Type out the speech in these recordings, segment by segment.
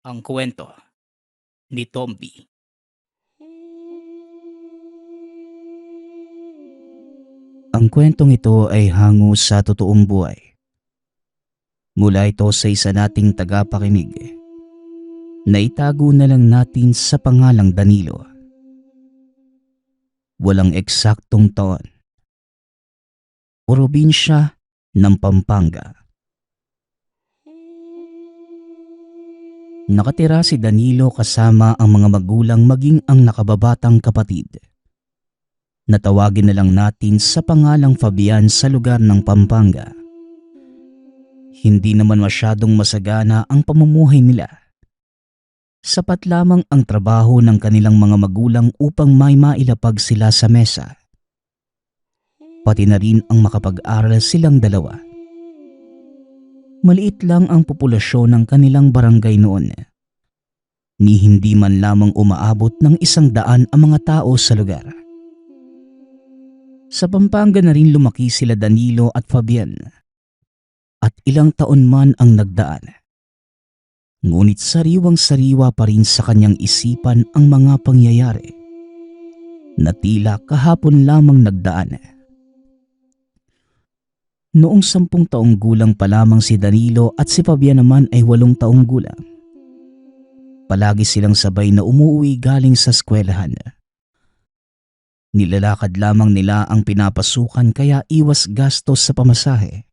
Ang kwento ni Tomby. Ang kwentong ito ay hango sa totoong buhay. Mula ito sa isa nating tagapakinig na itago na lang natin sa pangalang Danilo. Walang eksaktong taon. Probinsya ng Pampanga. Nakatira si Danilo kasama ang mga magulang maging ang nakababatang kapatid. Natawagin na lang natin sa pangalang Fabian sa lugar ng Pampanga. Hindi naman masyadong masagana ang pamumuhay nila. Sapat lamang ang trabaho ng kanilang mga magulang upang may mailapag sila sa mesa. Pati na rin ang makapag-aral silang dalawa. Maliit lang ang populasyon ng kanilang barangay noon. Ni hindi man lamang umaabot ng 100 ang mga tao sa lugar. Sa Pampanga na rin lumaki sila Danilo at Fabian. At ilang taon man ang nagdaan. Ngunit sariwang-sariwa pa rin sa kanyang isipan ang mga pangyayari na tila kahapon lamang nagdaan. Noong 10 taong gulang pa lamang si Danilo at si Fabian naman ay 8 taong gulang. Palagi silang sabay na umuwi galing sa eskwelahan. Nilalakad lamang nila ang pinapasukan kaya iwas gastos sa pamasahe.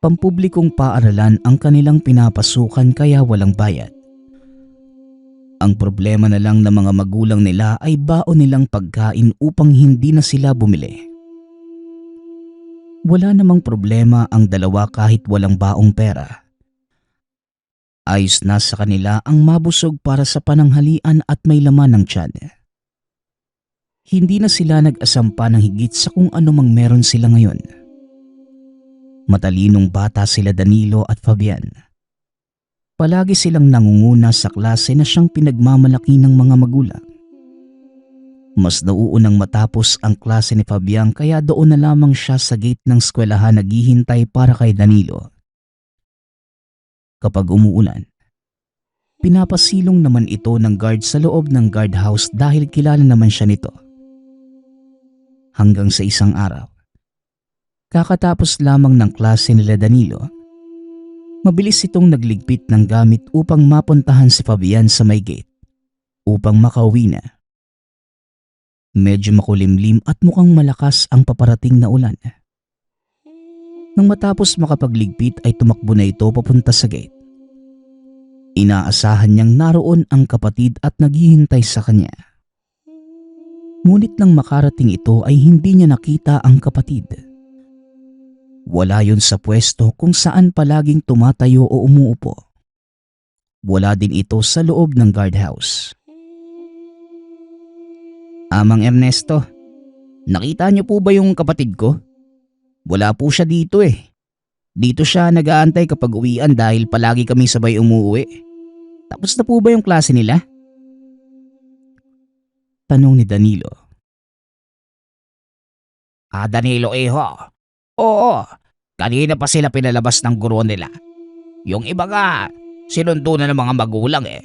Pampublikong paaralan ang kanilang pinapasukan kaya walang bayad. Ang problema na lang ng mga magulang nila ay baon nilang pagkain upang hindi na sila bumili. Wala namang problema ang dalawa kahit walang baong pera. Ayos na sa kanila ang mabusog para sa pananghalian at may laman ng tiyan. Hindi na sila nag-asampa ng higit sa kung ano mang meron sila ngayon. Matalinong bata sila Danilo at Fabian. Palagi silang nangunguna sa klase na siyang pinagmamalaki ng mga magulang. Mas nauunang matapos ang klase ni Fabian kaya doon na lamang siya sa gate ng eskwelahan naghihintay para kay Danilo. Kapag umuulan, pinapasilong naman ito ng guard sa loob ng guardhouse dahil kilala naman siya nito. Hanggang sa isang araw, kakatapos lamang ng klase nila Danilo, mabilis itong nagligpit ng gamit upang mapuntahan si Fabian sa may gate upang makauwi na. Medyo makulimlim at mukhang malakas ang paparating na ulan. Nang matapos makapagligpit ay tumakbo na ito papunta sa gate. Inaasahan niyang naroon ang kapatid at naghihintay sa kanya. Ngunit nang makarating ito ay hindi niya nakita ang kapatid. Wala yun sa pwesto kung saan palaging tumatayo o umuupo. Wala din ito sa loob ng guardhouse. Amang Ernesto, nakita niyo po ba yung kapatid ko? Wala po siya dito eh. Dito siya nag-aantay kapag uwian dahil palagi kami sabay umuwi. Tapos na po ba yung klase nila? Tanong ni Danilo. Danilo iho. Oo, kanina pa sila pinalabas ng guro nila. Yung iba nga, sinundo na ng mga magulang eh.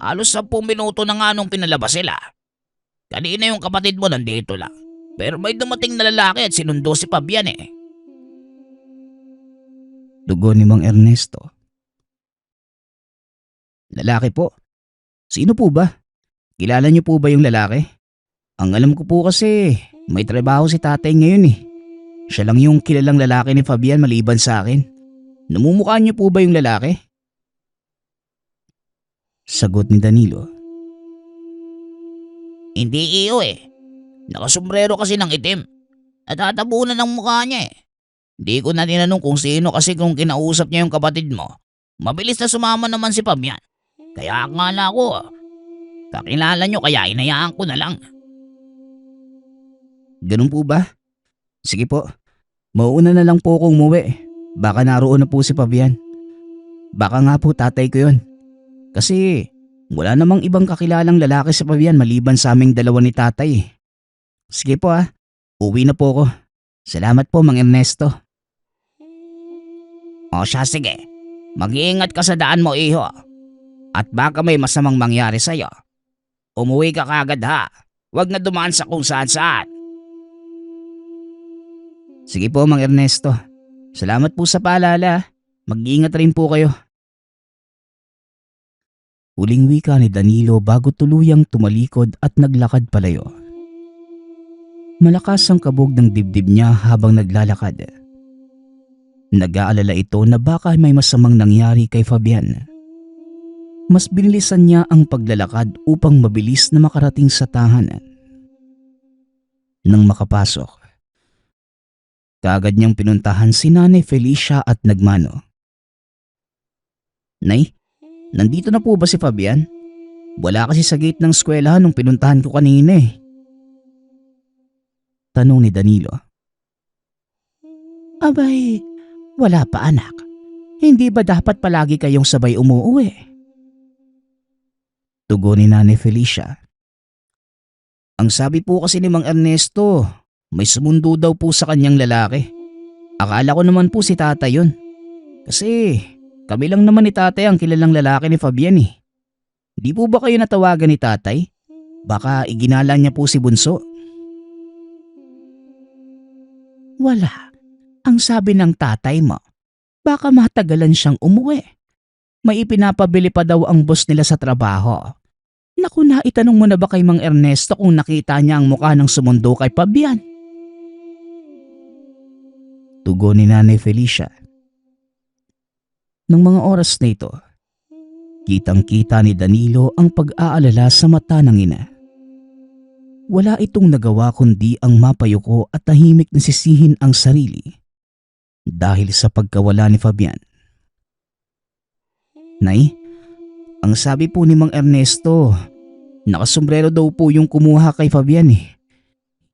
Halos 10 minuto na nga nung pinalabas sila. Kanina yung kapatid mo nandito lang. Pero may dumating na lalaki at sinundo si Fabian eh. Dugo ni Mang Ernesto. Lalaki po? Sino po ba? Kilala niyo po ba yung lalaki? Ang alam ko po kasi may trabaho si tatay ngayon eh. Siya lang yung kilalang lalaki ni Fabian maliban sa akin. Namumukha niyo po ba yung lalaki? Sagot ni Danilo. Hindi iyo eh. Nakasombrero kasi ng itim. Natatabunan ng mukha niya eh. Hindi ko na tinanong kung sino kasi kung kinausap niya yung kapatid mo. Mabilis na sumama naman si Fabian. Kaya akala ko, kakilala niyo kaya inayaan ko na lang. Ganun po ba? Sige po, mauuna na lang po akong umuwi. Baka naroon na po si Fabian. Baka nga po tatay ko yun. Kasi wala namang ibang kakilalang lalaki sa Fabian maliban sa aming dalawa ni tatay. Sige po uwi na po ako. Salamat po Mang Ernesto. O siya sige, mag-iingat ka sa daan mo iho. At baka may masamang mangyari sa'yo. Umuwi ka kagad ha. Huwag na dumaan sa kung saan saan. Sige po, Mang Ernesto. Salamat po sa paalala. Mag-iingat rin po kayo. Huling wika ni Danilo bago tuluyang tumalikod at naglakad palayo. Malakas ang kabog ng dibdib niya habang naglalakad. Nag-aalala ito na baka may masamang nangyari kay Fabian. Mas binilisan niya ang paglalakad upang mabilis na makarating sa tahanan. Nang makapasok, kaagad niyang pinuntahan si Nanay Felicia at nagmano. Nay, nandito na po ba si Fabian? Wala kasi sa gate ng eskwelahan nung pinuntahan ko kanina eh. Tanong ni Danilo. Abay, wala pa anak. Hindi ba dapat palagi kayong sabay umuwi? Tugon ni Nanay Felicia. Ang sabi po kasi ni Mang Ernesto, may sumundo daw po sa kanyang lalaki. Akala ko naman po si tatay yun. Kasi kami lang naman ni tatay ang kilalang lalaki ni Fabian eh. Di po ba kayo natawagan ni tatay? Baka iginala niya po si Bunso. Wala. Ang sabi ng tatay mo, baka matagalan siyang umuwi. May ipinapabili pa daw ang boss nila sa trabaho. Naku na, itanong mo na ba kay Mang Ernesto kung nakita niya ang mukha ng sumundo kay Fabian? Tugon ni Nanay Felicia. Nang mga oras na ito, kitang-kita ni Danilo ang pag-aalala sa mata ng ina. Wala itong nagawa kundi ang mapayuko at tahimik na sisihin ang sarili dahil sa pagkawala ni Fabian. Nay, ang sabi po ni Mang Ernesto, nakasombrero daw po yung kumuha kay Fabian eh.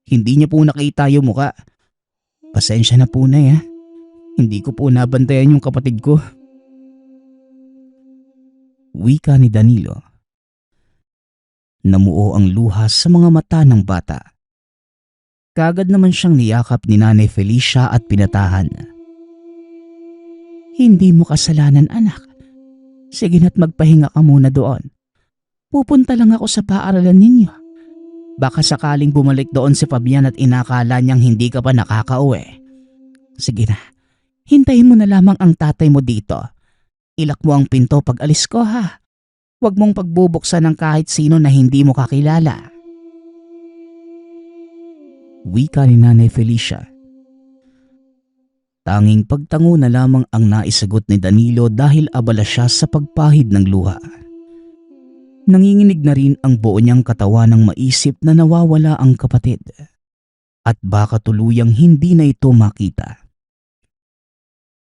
Hindi niya po nakita yung muka. Pasensya na po, Nay ha. Hindi ko po nabantayan yung kapatid ko. Wika ni Danilo. Namuo ang luha sa mga mata ng bata. Kaagad naman siyang niyakap ni Nanay Felicia at pinatahan. Hindi mo kasalanan, anak. Sige na't magpahinga ka muna doon. Pupunta lang ako sa paaralan ninyo. Baka sakaling bumalik doon si Fabian at inakala niyang hindi ka pa nakakauwi. Sige na, hintayin mo na lamang ang tatay mo dito. Ilak mo ang pinto pag alis ko ha. Huwag mong pagbubuksan ng kahit sino na hindi mo kakilala. Wika ni Nanay Felicia. Tanging pagtango na lamang ang naisagot ni Danilo dahil abala siya sa pagpahid ng luha. Nanginginig na rin ang buo niyang katawan nang maisip na nawawala ang kapatid at baka tuluyang hindi na ito makita.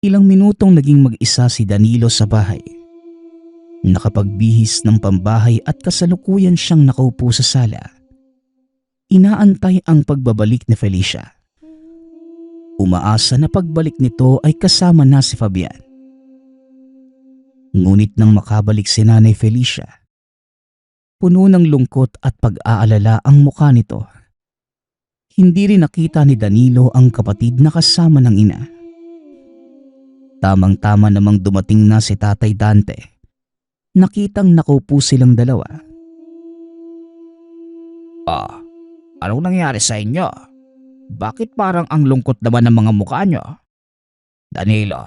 Ilang minutong naging mag-isa si Danilo sa bahay. Nakapagbihis ng pambahay at kasalukuyan siyang nakaupo sa sala. Inaantay ang pagbabalik ni Felicia. Umaasa na pagbalik nito ay kasama na si Fabian. Ngunit nang makabalik si Nanay Felicia, puno ng lungkot at pag-aalala ang mukha nito. Hindi rin nakita ni Danilo ang kapatid na kasama ng ina. Tamang-tama namang dumating na si Tatay Dante. Nakitang nakaupo silang dalawa. Anong nangyari sa inyo? Bakit parang ang lungkot naman ng mga mukha nyo? Danilo,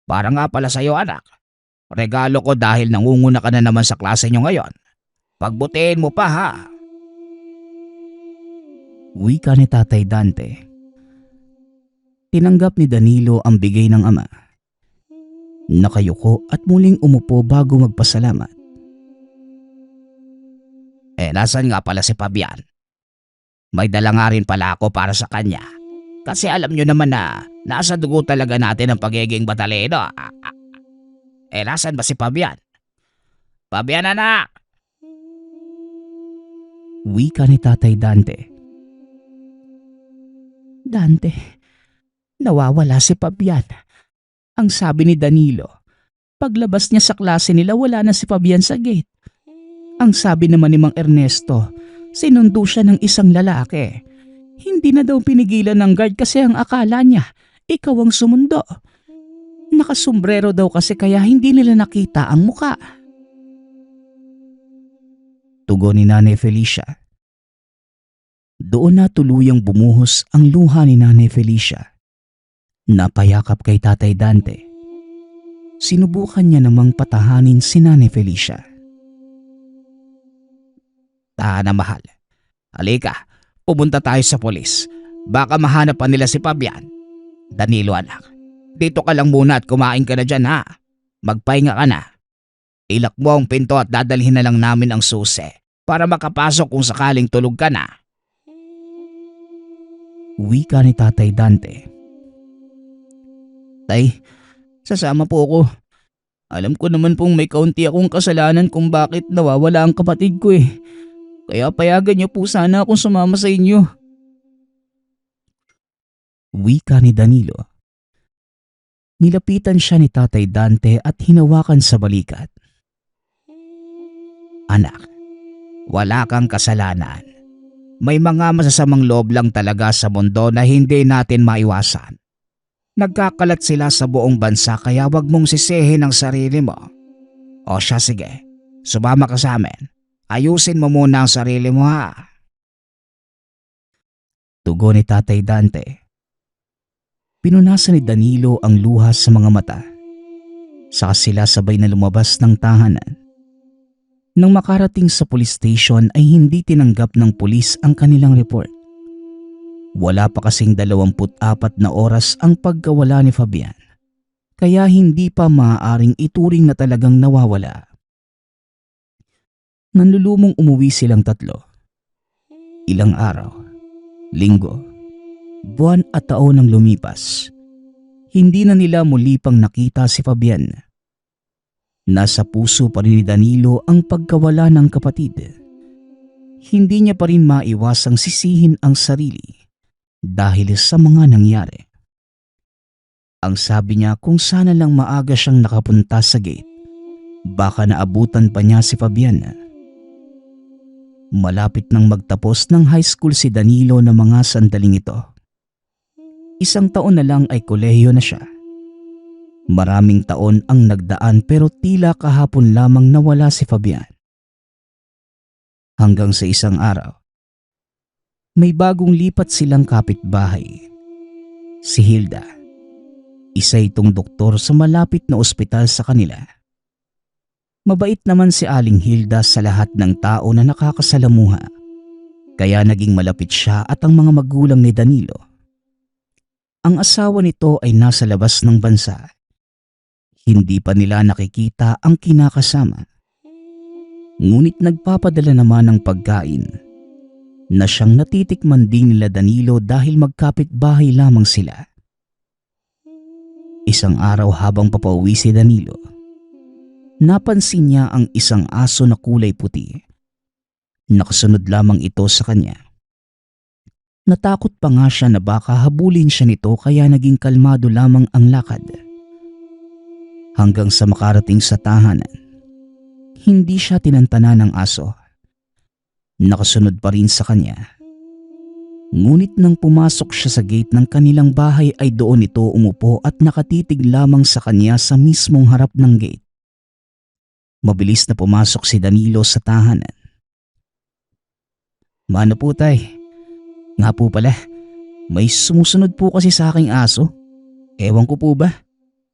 parang nga pala sa'yo anak. Regalo ko dahil nangunguna ka na naman sa klase nyo ngayon. Pagbutihin mo pa ha. Wika ni Tatay Dante. Tinanggap ni Danilo ang bigay ng ama. Nakayuko at muling umupo bago magpasalamat. Nasaan nga pala si Fabian? May dala nga rin pala ako para sa kanya. Kasi alam nyo naman na nasa dugo talaga natin ang pagiging batalino. Nasaan ba si Fabian? Fabian anak! Wika ni Tatay Dante. Dante, nawawala si Fabian. Ang sabi ni Danilo, paglabas niya sa klase nila wala na si Fabian sa gate. Ang sabi naman ni Mang Ernesto, sinundo siya ng isang lalaki. Hindi na daw pinigilan ng guard kasi ang akala niya, ikaw ang sumundo. Nakasombrero daw kasi kaya hindi nila nakita ang muka. Tugon ni Nanay Felicia. Doon na tuluyang bumuhos ang luha ni Nanay Felicia. Napayakap kay Tatay Dante. Sinubukan niya namang patahanin si Nanay Felicia. Tana mahal, halika, pumunta tayo sa polis. Baka mahanap pa nila si Fabian. Danilo anak, dito ka lang muna at kumain ka na dyan ha. Magpahinga ka na. Ilak mo ang pinto at dadalhin na lang namin ang susi para makapasok kung sakaling tulog ka na. Wika ni Tatay Dante. Tay, sasama po ako. Alam ko naman pong may kaunti akong kasalanan kung bakit nawawala ang kapatid ko eh. Kaya payagan niyo po sana akong sumama sa inyo. Wika ni Danilo. Nilapitan siya ni Tatay Dante at hinawakan sa balikat. Anak, wala kang kasalanan. May mga masasamang loob lang talaga sa mundo na hindi natin maiwasan. Nagkakalat sila sa buong bansa kaya wag mong sisihin ang sarili mo. O siya sige, sumama ka sa amin. Ayusin mo muna ang sarili mo ha. Tugon ni Tatay Dante. Pinunasan ni Danilo ang luha sa mga mata. Saka sila sabay na lumabas ng tahanan. Nang makarating sa police station ay hindi tinanggap ng pulis ang kanilang report. Wala pa kasing 24 na oras ang pagkawala ni Fabian. Kaya hindi pa maaaring ituring na talagang nawawala. Nanlulumong umuwi silang tatlo. Ilang araw, linggo, buwan at taon ang lumipas. Hindi na nila muli pang nakita si Fabian. Nasa puso pa rin ni Danilo ang pagkawala ng kapatid. Hindi niya pa rin maiwasang sisihin ang sarili dahil sa mga nangyari. Ang sabi niya kung sana lang maaga siyang nakapunta sa gate, baka naabutan pa niya si Fabian. Malapit nang magtapos ng high school si Danilo na mga sandaling ito. 1 taon na lang ay kolehiyo na siya. Maraming taon ang nagdaan pero tila kahapon lamang nawala si Fabian. Hanggang sa isang araw, may bagong lipat silang kapitbahay. Si Hilda. Isa itong doktor sa malapit na ospital sa kanila. Mabait naman si Aling Hilda sa lahat ng tao na nakakasalamuha. Kaya naging malapit siya at ang mga magulang ni Danilo. Ang asawa nito ay nasa labas ng bansa. Hindi pa nila nakikita ang kinakasama. Ngunit nagpapadala naman ng pagkain na siyang natitikman din nila Danilo dahil magkapit-bahay lamang sila. Isang araw habang papauwi si Danilo, napansin niya ang isang aso na kulay puti. Nakasunod lamang ito sa kanya. Natakot pa nga siya na baka habulin siya nito kaya naging kalmado lamang ang lakad. Hanggang sa makarating sa tahanan, hindi siya tinantana ng aso. Nakasunod pa rin sa kanya. Ngunit nang pumasok siya sa gate ng kanilang bahay ay doon ito umupo at nakatitig lamang sa kanya sa mismong harap ng gate. Mabilis na pumasok si Danilo sa tahanan. Mano po tay? Nga po pala, may sumusunod po kasi sa aking aso. Ewan ko po ba?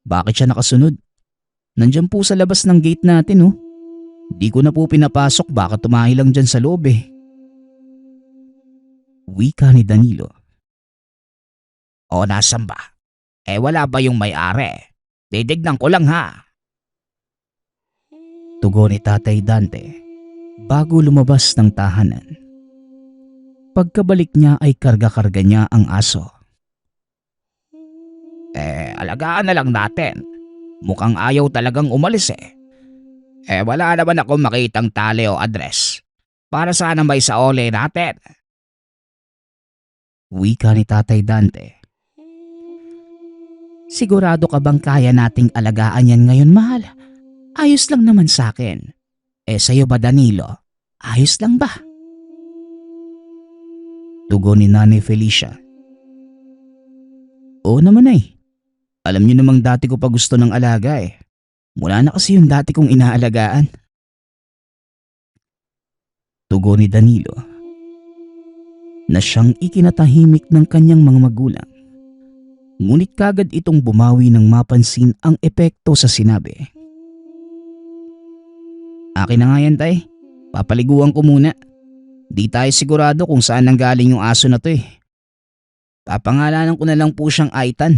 Bakit siya nakasunod? Nandyan po sa labas ng gate natin oh. Di ko na po pinapasok baka tumahi lang dyan sa loob eh. Wika ni Danilo. O nasan ba? Wala ba yung may-ari? Titignan ko lang ha. Tugon ni Tatay Dante bago lumabas ng tahanan. Pagkabalik niya ay karga-karga niya ang aso. Alagaan na lang natin. Mukhang ayaw talagang umalis eh. Wala naman akong makitang tali o address. Para sana may saole natin. Wika ni Tatay Dante. Sigurado ka bang kaya nating alagaan yan ngayon, mahal? Ayos lang naman sa akin. Sa'yo ba, Danilo? Ayos lang ba? Tugon ni Nanay Felicia. Oo naman ay. Alam niyo namang dati ko pa gusto ng alaga eh. Mula na kasi yung dati kong inaalagaan. Tugon ni Danilo na siyang ikinatahimik ng kanyang mga magulang. Ngunit kagad itong bumawi nang mapansin ang epekto sa sinabi. Akin na nga yan, tay. Papaliguan ko muna. Di tayo sigurado kung saan nanggaling yung aso na to eh. Papangalanan ko na lang po siyang Aitan.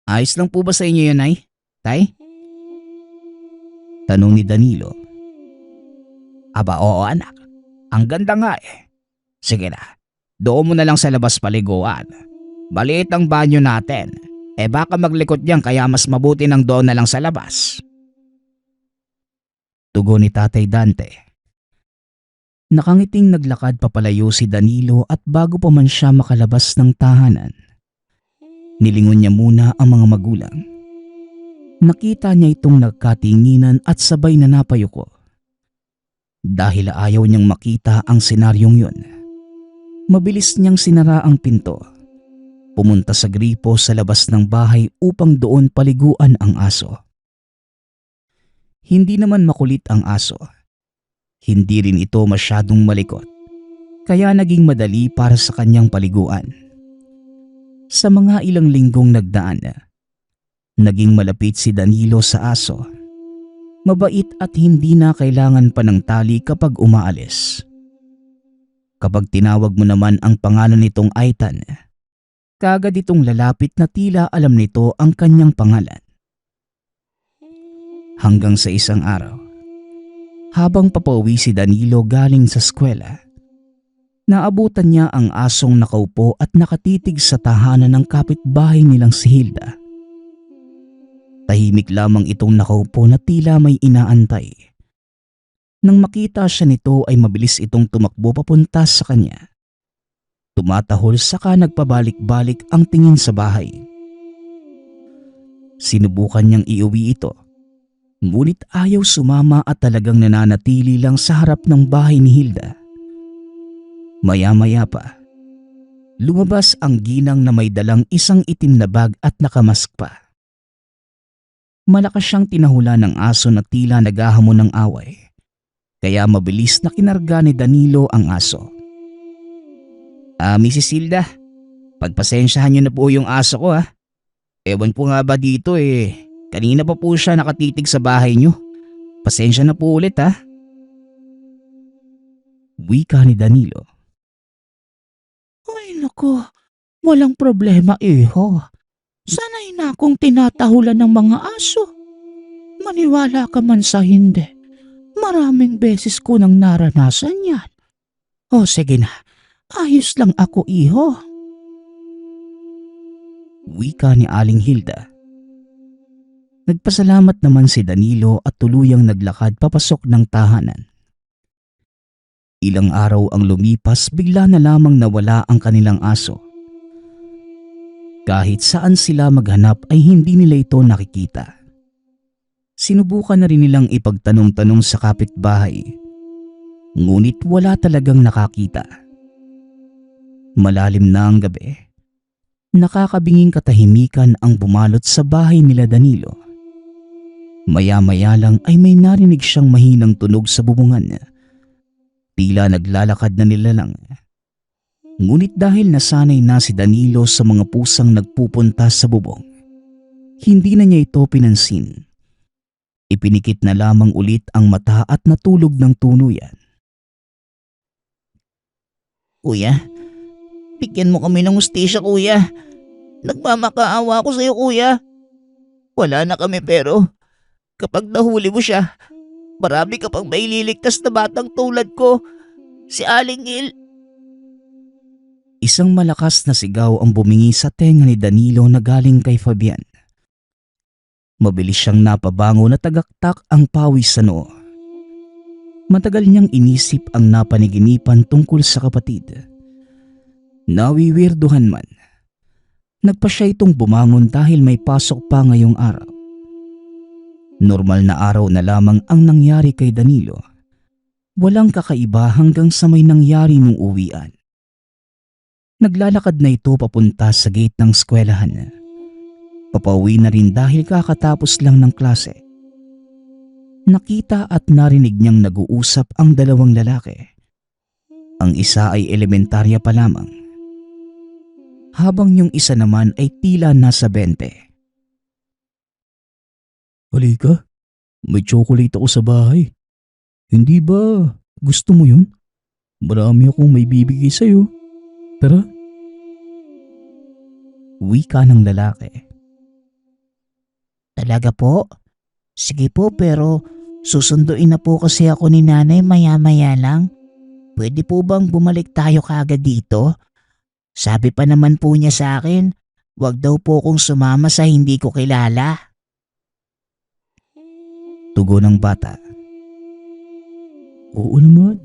Ayos lang po ba sa inyo yun, ay? Tay? Tanong ni Danilo. Aba oo anak, ang ganda nga eh. Sige na, doon mo na lang sa labas paliguan. Maliit ang banyo natin. Baka maglikot yan kaya mas mabuti nang doon na lang sa labas. Tugon ni Tatay Dante. Nakangiting naglakad papalayo si Danilo at bago pa man siya makalabas ng tahanan, nilingon niya muna ang mga magulang. Nakita niya itong nagkatinginan at sabay na napayuko. Dahil ayaw niyang makita ang senaryong yun, mabilis niyang sinara ang pinto. Pumunta sa gripo sa labas ng bahay upang doon paliguan ang aso. Hindi naman makulit ang aso. Hindi rin ito masyadong malikot, kaya naging madali para sa kanyang paliguan. Sa mga ilang linggong nagdaan, naging malapit si Danilo sa aso. Mabait at hindi na kailangan pa ng tali kapag umaalis. Kapag tinawag mo naman ang pangalan nitong Aitan, kagad itong lalapit na tila alam nito ang kanyang pangalan. Hanggang sa isang araw, habang papauwi si Danilo galing sa eskwela, naabutan niya ang asong nakaupo at nakatitig sa tahanan ng kapitbahay nilang si Hilda. Tahimik lamang itong nakaupo na tila may inaantay. Nang makita siya nito ay mabilis itong tumakbo papunta sa kanya. Tumatahol saka nagpabalik-balik ang tingin sa bahay. Sinubukan niyang iuwi ito, ngunit ayaw sumama at talagang nananatili lang sa harap ng bahay ni Hilda. Maya-maya pa, lumabas ang ginang na may dalang isang itim na bag at nakamask pa. Malakas siyang tinahulan ng aso na tila naghahamon ng away, kaya mabilis na kinarga ni Danilo ang aso. Mrs. Hilda, pagpasensyahan niyo na po yung aso ko ha. Ewan po nga ba dito eh, kanina pa po siya nakatitig sa bahay niyo. Pasensya na po ulit ha. Wika ni Danilo. Ay naku, walang problema iho. Sanay na akong tinatahulan ng mga aso. Maniwala ka man sa hindi. Maraming beses ko nang naranasan yan. O sige na, ayos lang ako iho. Wika ni Aling Hilda. Nagpasalamat naman si Danilo at tuluyang naglakad papasok ng tahanan. Ilang araw ang lumipas, bigla na lamang nawala ang kanilang aso. Kahit saan sila maghanap ay hindi nila ito nakikita. Sinubukan na rin nilang ipagtanong-tanong sa kapitbahay, ngunit wala talagang nakakita. Malalim na ang gabi. Nakakabinging katahimikan ang bumalot sa bahay nila Danilo. Maya-maya lang ay may narinig siyang mahinang tunog sa bubungan. Tila naglalakad na nilalang. Ngunit dahil nasanay na si Danilo sa mga pusang nagpupunta sa bubong, hindi na niya ito pinansin. Ipinikit na lamang ulit ang mata at natulog ng tuluyan. Kuya, bigyan mo kami ng hustisya kuya. Nagmamakaawa ko sa'yo kuya. Wala na kami pero kapag nahuli mo siya, marami ka pang maililigtas na batang tulad ko. Si Aling Il. Isang malakas na sigaw ang bumingi sa tenga ni Danilo na galing kay Fabian. Mabilis siyang napabango na tagaktak ang pawis sa noo. Matagal niyang inisip ang napaniginipan tungkol sa kapatid. Nawiwirduhan man, nagpa siya itong bumangon dahil may pasok pa ngayong araw. Normal na araw na lamang ang nangyari kay Danilo. Walang kakaiba hanggang sa may nangyari nung uwian. Naglalakad na ito papunta sa gate ng eskwelahan. Papauwi na rin dahil kakatapos lang ng klase. Nakita at narinig niyang nag-uusap ang dalawang lalaki Ang isa ay elementarya pa lamang, habang yung isa naman ay tila nasa 20. Halika, may chocolate ako sa bahay. Hindi ba gusto mo yun? Marami akong may bibigay sa'yo. Tara. Wika ng lalaki. Talaga po? Sige po, pero susunduin na po kasi ako ni nanay maya-maya lang. Pwede po bang bumalik tayo kaagad dito? Sabi pa naman po niya sa akin, wag daw po akong sumama sa hindi ko kilala. Tugon ng bata. Oo naman.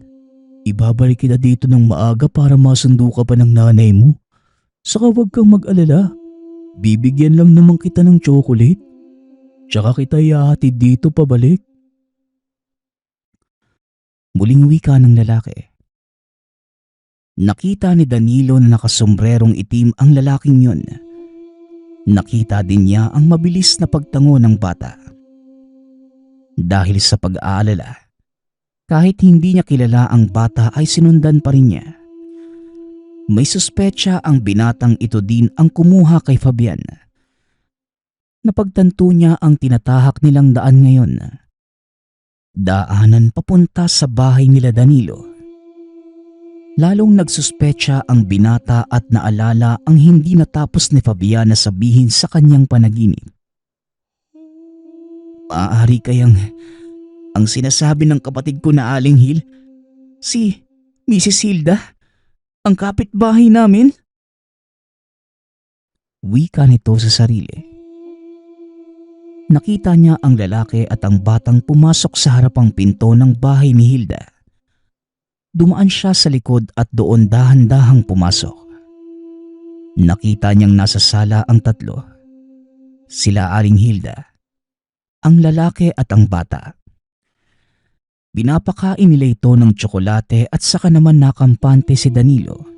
Ibabalik kita dito ng maaga para masundo ka pa ng nanay mo. Saka wag kang mag-alala. Bibigyan lang naman kita ng chocolate. Tsaka kita ihahatid dito pabalik. Muling wika ng lalaki. Nakita ni Danilo na nakasombrerong itim ang lalaking yun. Nakita din niya ang mabilis na pagtango ng bata. Dahil sa pag-aalala, kahit hindi niya kilala ang bata ay sinundan pa rin niya. May suspetsa ang binatang ito din ang kumuha kay Fabian. Napagtanto niya ang tinatahak nilang daan ngayon. Daanan papunta sa bahay nila Danilo. Lalong nagsuspetsa ang binata at naalala ang hindi natapos ni Fabian na sabihin sa kanyang panaginip. Maaari kayang ang sinasabi ng kapatid ko na Aling Hil, si Mrs. Hilda, ang kapitbahay namin? Wika nito sa sarili. Nakita niya ang lalaki at ang batang pumasok sa harapang pinto ng bahay ni Hilda. Dumaan siya sa likod at doon dahan-dahang pumasok. Nakita niyang nasa sala ang tatlo. Sila Aling Hilda, ang lalaki at ang bata. Pinapakain nila ito ng tsokolate at saka naman nakampante si Danilo.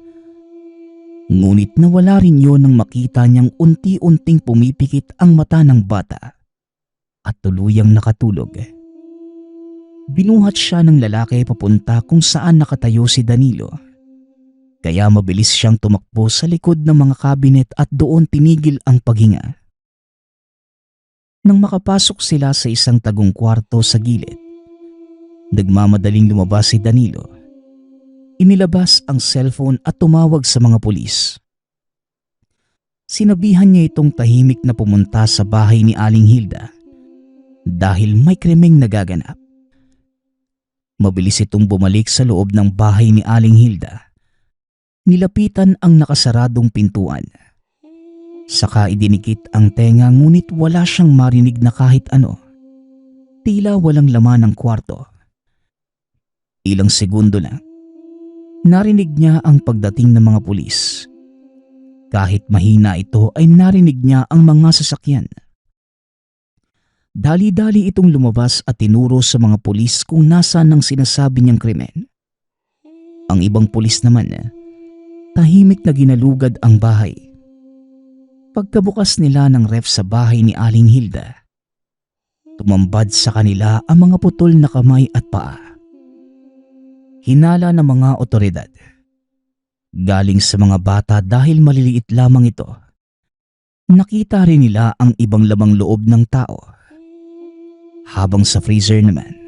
Ngunit nawala rin yun nang makita niyang unti-unting pumipikit ang mata ng bata at tuluyang nakatulog. Binuhat siya ng lalaki papunta kung saan nakatayo si Danilo. Kaya mabilis siyang tumakbo sa likod ng mga kabinet at doon tinigil ang paghinga. Nang makapasok sila sa isang tagong kwarto sa gilid, nagmamadaling lumabas si Danilo. Inilabas ang cellphone at tumawag sa mga pulis. Sinabihan niya itong tahimik na pumunta sa bahay ni Aling Hilda dahil may krimeng nagaganap. Mabilis itong bumalik sa loob ng bahay ni Aling Hilda. Nilapitan ang nakasaradong pintuan. Saka idinikit ang tenga ngunit wala siyang marinig na kahit ano. Tila walang laman ang kwarto. Ilang segundo lang, narinig niya ang pagdating ng mga pulis. Kahit mahina ito ay narinig niya ang mga sasakyan. Dali-dali itong lumabas at tinuro sa mga pulis kung nasaan ang sinasabi niyang krimen. Ang ibang pulis naman, tahimik na ginalugad ang bahay. Pagkabukas nila ng ref sa bahay ni Aling Hilda, tumambad sa kanila ang mga putol na kamay at paa. Hinala ng mga otoridad. Galing sa mga bata dahil maliliit lamang ito. Nakita rin nila ang ibang lamang loob ng tao. Habang sa freezer naman,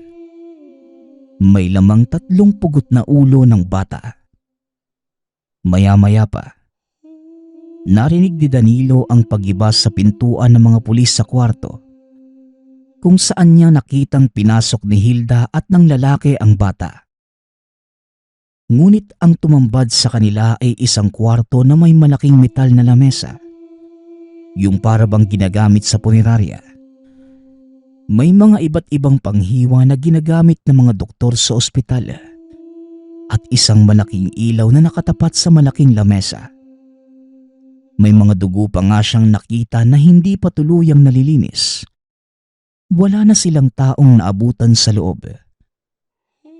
may lamang 3 pugot na ulo ng bata. Maya-maya pa, narinig ni Danilo ang pag-iba sa pintuan ng mga pulis sa kwarto, kung saan niya nakitang pinasok ni Hilda at ng lalaki ang bata. Ngunit ang tumambad sa kanila ay isang kwarto na may malaking metal na lamesa. Yung para bang ginagamit sa punerarya. May mga iba't ibang panghiwa na ginagamit ng mga doktor sa ospital. At isang malaking ilaw na nakatapat sa malaking lamesa. May mga dugo pa nga siyang nakita na hindi pa tuluyang nalilinis. Wala na silang taong naabutan sa loob.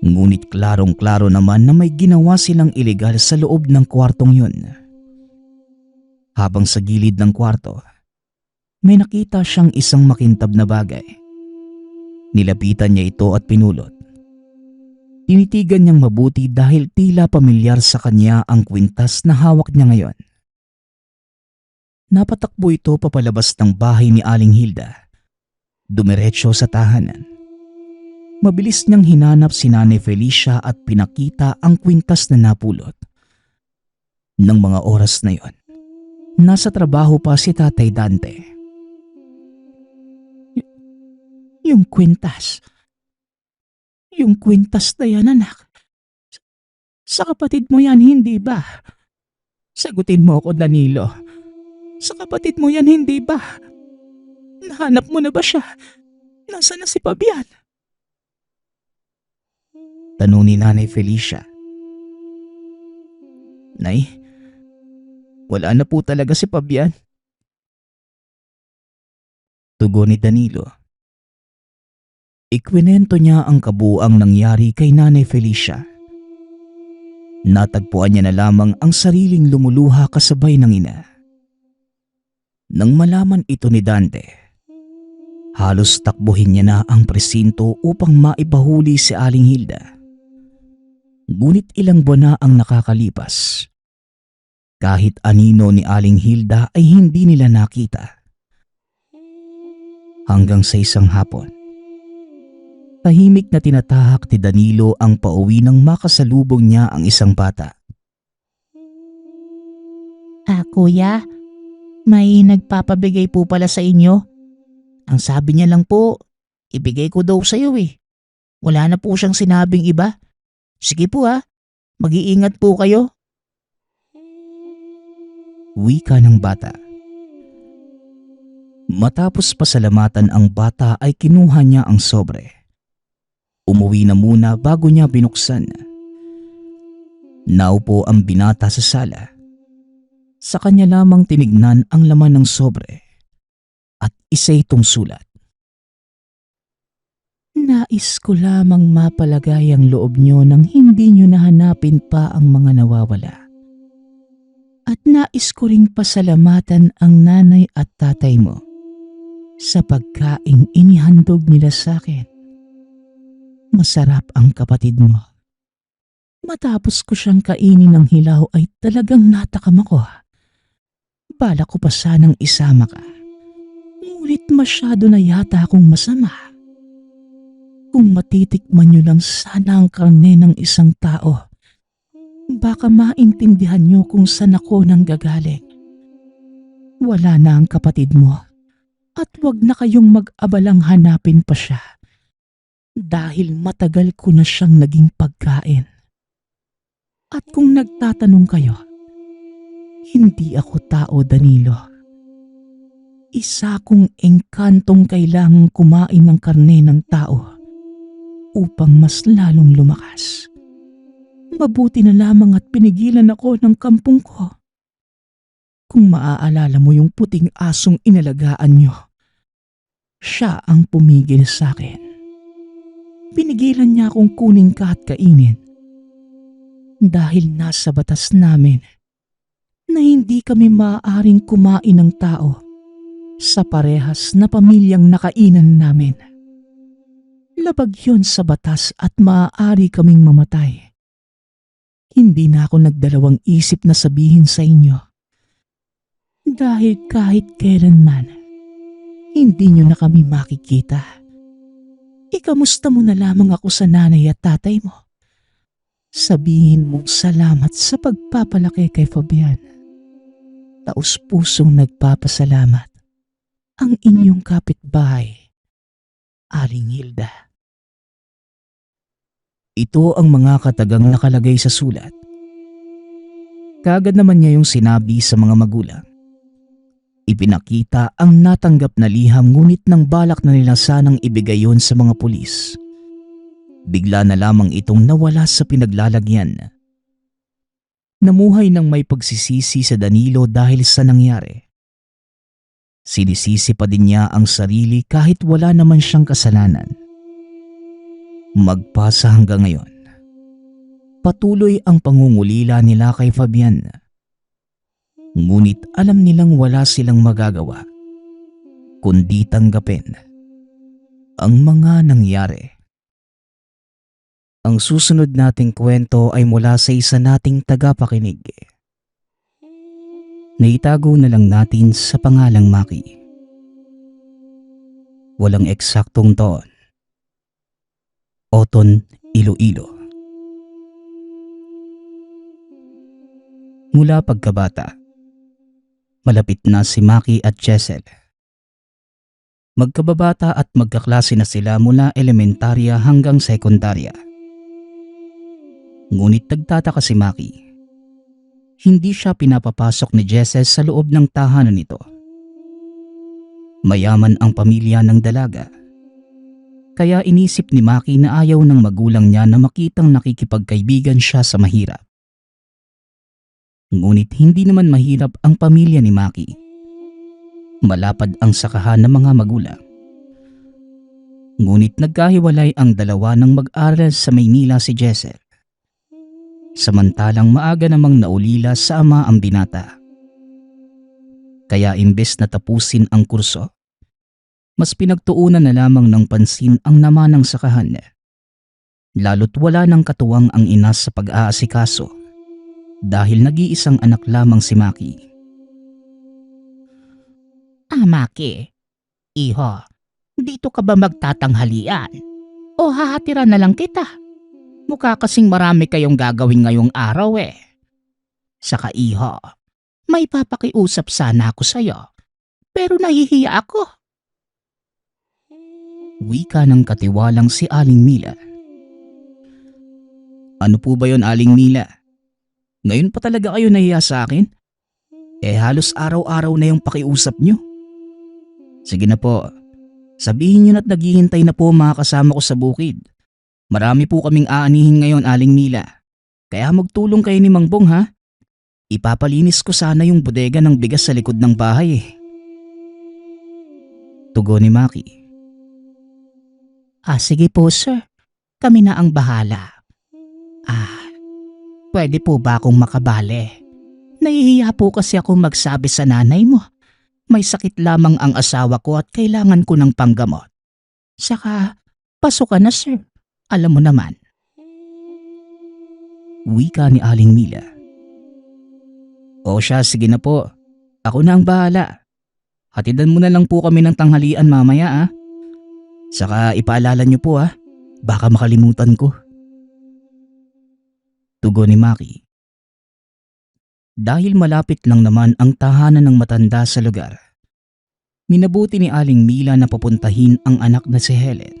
Ngunit klarong-klaro naman na may ginawa silang ilegal sa loob ng kwartong yun. Habang sa gilid ng kwarto, may nakita siyang isang makintab na bagay. Nilapitan niya ito at pinulot. Tinitigan niyang mabuti dahil tila pamilyar sa kanya ang kwintas na hawak niya ngayon. Napatakbo ito papalabas ng bahay ni Aling Hilda. Dumiretso sa tahanan. Mabilis niyang hinanap si Nanay Felicia at pinakita ang kwintas na napulot. Nang mga oras na yon, nasa trabaho pa si Tatay Dante. Yung kwintas. Yung kwintas na yan, anak. Sa kapatid mo yan, hindi ba? Sagutin mo ako, Danilo. Sa kapatid mo yan, hindi ba? Nahanap mo na ba siya? Nasaan na si Fabian? Tanong ni Nanay Felicia. Nay, wala na po talaga si Fabian. Tugon ni Danilo. Ikwinento niya ang kabuuang nangyari kay Nanay Felicia. Natagpuan niya na lamang ang sariling lumuluha kasabay ng ina. Nang malaman ito ni Dante, halos takbuhin niya na ang presinto upang maipahuli si Aling Hilda. Ngunit ilang buwan na ang nakakalipas. Kahit anino ni Aling Hilda ay hindi nila nakita. Hanggang sa isang hapon, tahimik na tinatahak ni Danilo ang pauwi nang makasalubong niya ang isang bata. Kuya, may nagpapabigay po pala sa inyo. Ang sabi niya lang po, ibigay ko daw sa iyo eh. Wala na po siyang sinabing iba. Sige po mag-iingat po kayo. Wika ng bata. Matapos pasalamatan ang bata ay kinuha niya ang sobre. Umuwi na muna bago niya binuksan. Naupo ang binata sa sala. Sa kanya lamang tinignan ang laman ng sobre at isa itong sulat. Nais ko lamang mapalagay ang loob niyo nang hindi niyo nahanapin pa ang mga nawawala. At nais ko ring pasalamatan ang nanay at tatay mo sa pagkaing inihandog nila sa akin. Masarap ang kapatid mo. Matapos ko siyang kainin ng hilaw ay talagang natakam ako. Bala ko pa sanang isama ka. Ngunit masyado na yata akong masama. Kung matitikman niyo lang sana ang karne ng isang tao, baka maintindihan niyo kung saan ako nanggagaling. Wala na ang kapatid mo at wag na kayong mag-abalang hanapin pa siya. Dahil matagal ko na siyang naging pagkain. At kung nagtatanong kayo, hindi ako tao, Danilo. Isa kong engkantong kailangang kumain ng karne ng tao upang mas lalong lumakas. Mabuti na lamang at pinigilan ako ng kampong ko. Kung maaalala mo yung puting asong inalagaan niyo, siya ang pumigil sa akin. Pinigilan niya akong kunin ka at kainin. Dahil nasa batas namin na hindi kami maaaring kumain ng tao sa parehas na pamilyang nakainan namin. Labag yun sa batas at maaari kaming mamatay. Hindi na ako nagdalawang isip na sabihin sa inyo. Dahil kahit kailanman, hindi nyo na kami makikita. Ikamusta mo na lamang ako sa nanay at tatay mo. Sabihin mong salamat sa pagpapalaki kay Fabian. Taus-pusong nagpapasalamat ang inyong kapitbahay, Aling Hilda. Ito ang mga katagang nakalagay sa sulat. Kaagad naman niya yung sinabi sa mga magulang. Ipinakita ang natanggap na liham ngunit nang balak na nila sanang ibigay yon sa mga pulis. Bigla na lamang itong nawala sa pinaglalagyan. Namuhay ng may pagsisisi sa Danilo dahil sa nangyari. Sinisisi pa din niya ang sarili kahit wala naman siyang kasalanan. Magpasa hanggang ngayon, patuloy ang pangungulila nila kay Fabian. Ngunit alam nilang wala silang magagawa kundi tanggapin ang mga nangyari. Ang susunod nating kwento ay mula sa isa nating tagapakinig. Naitago na lang natin sa pangalang Maki. Walang eksaktong taon. Oton, Iloilo. Mula pagkabata, malapit na si Maki at Jessel. Magkababata at magkaklase na sila mula elementarya hanggang sekundarya. Ngunit nagtataka si Maki. Hindi siya pinapapasok ni Jessel sa loob ng tahanan nito. Mayaman ang pamilya ng dalaga. Kaya inisip ni Maki na ayaw ng magulang niya na makitang nakikipagkaibigan siya sa mahirap. Ngunit hindi naman mahirap ang pamilya ni Maki. Malapad ang sakahan ng mga magulang. Ngunit nagkahiwalay ang dalawa nang mag-aral sa Maynila si Jessel. Samantalang maaga namang naulila sa ama ang binata. Kaya imbes na tapusin ang kurso, mas pinagtuunan na lamang ng pansin ang namanang sakahan. Lalo't wala nang katuwang ang ina sa pag-aasikaso dahil nag-iisang anak lamang si Maki. Maki, iho, dito ka ba magtatanghalian? O hahatiran na lang kita? Mukha kasing marami kayong gagawin ngayong araw eh. Saka iho, may papakiusap sana ako sa'yo. Pero nahihiya ako. Wika ng katiwalang si Aling Mila. Ano po ba yon, Aling Mila? Ngayon pa talaga kayo nahiya sa akin? Halos araw-araw na yung pakiusap nyo. Sige na po, sabihin nyo na't naghihintay na po mga kasama ko sa bukid. Marami po kaming aanihin ngayon, Aling Mila. Kaya magtulong kayo ni Mang Bong, ha? Ipapalinis ko sana yung bodega ng bigas sa likod ng bahay eh. Tugon ni Maki. Sige po sir, kami na ang bahala. Pwede po ba akong makabale? Nahihiya po kasi akong magsabi sa nanay mo. May sakit lamang ang asawa ko at kailangan ko ng panggamot. Saka, pasok ka na sir. Alam mo naman. Wika ni Aling Mila. O siya, sige na po. Ako na ang bahala. Hatidan mo na lang po kami ng tanghalian mamaya, ah. Saka ipaalala niyo po, ah. Baka makalimutan ko. Tugon ni Maki. Dahil malapit lang naman ang tahanan ng matanda sa lugar, minabuti ni Aling Mila na papuntahin ang anak na si Helen.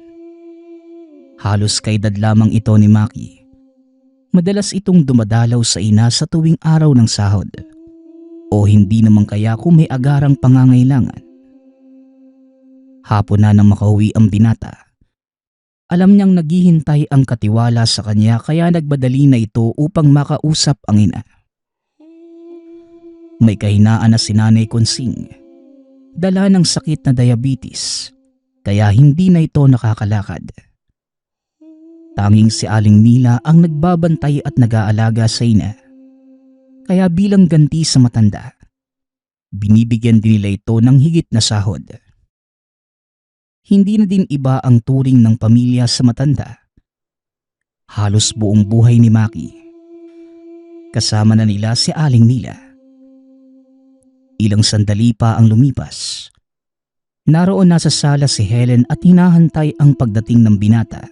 Halos kaedad lamang ito ni Maki. Madalas itong dumadalaw sa ina sa tuwing araw ng sahod. O hindi naman kaya kung may agarang pangangailangan. Hapon na nang makauwi ang binata. Alam niyang naghihintay ang katiwala sa kanya kaya nagbadali na ito upang makausap ang ina. May kahinaan na si Nanay Konsing. Dala ng sakit na diabetes, kaya hindi na ito nakakalakad. Tanging si Aling Mila ang nagbabantay at nag-aalaga sa ina. Kaya bilang ganti sa matanda, binibigyan din nila ito ng higit na sahod. Hindi na din iba ang turing ng pamilya sa matanda. Halos buong buhay ni Maki. Kasama na nila si Aling Mila. Ilang sandali pa ang lumipas. Naroon na sa sala si Helen at hinahantay ang pagdating ng binata.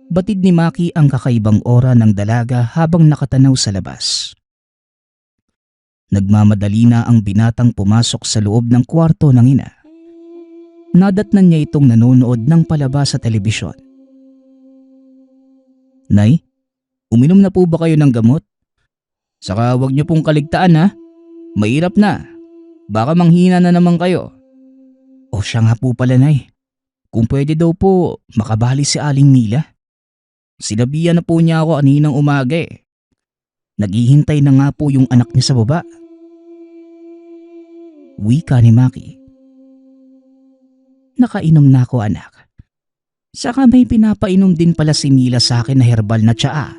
Batid ni Maki ang kakaibang aura ng dalaga habang nakatanaw sa labas. Nagmamadali na ang binatang pumasok sa loob ng kwarto ng ina. Nadatnan niya itong nanonood ng palabas sa telebisyon. Nay, uminom na po ba kayo ng gamot? Saka huwag niyo pong kaligtaan, ha? Mahirap na. Baka manghina na naman kayo. O siya nga po pala, Nay. Kung pwede daw po, makabali si Aling Mila. Sinabihan na po niya ako aninang umaga eh. Naghihintay na nga po yung anak niya sa baba. Wika ni Maki. Nakainom na ako, anak. Saka may pinapainom din pala si Mila sa akin na herbal na tsaa.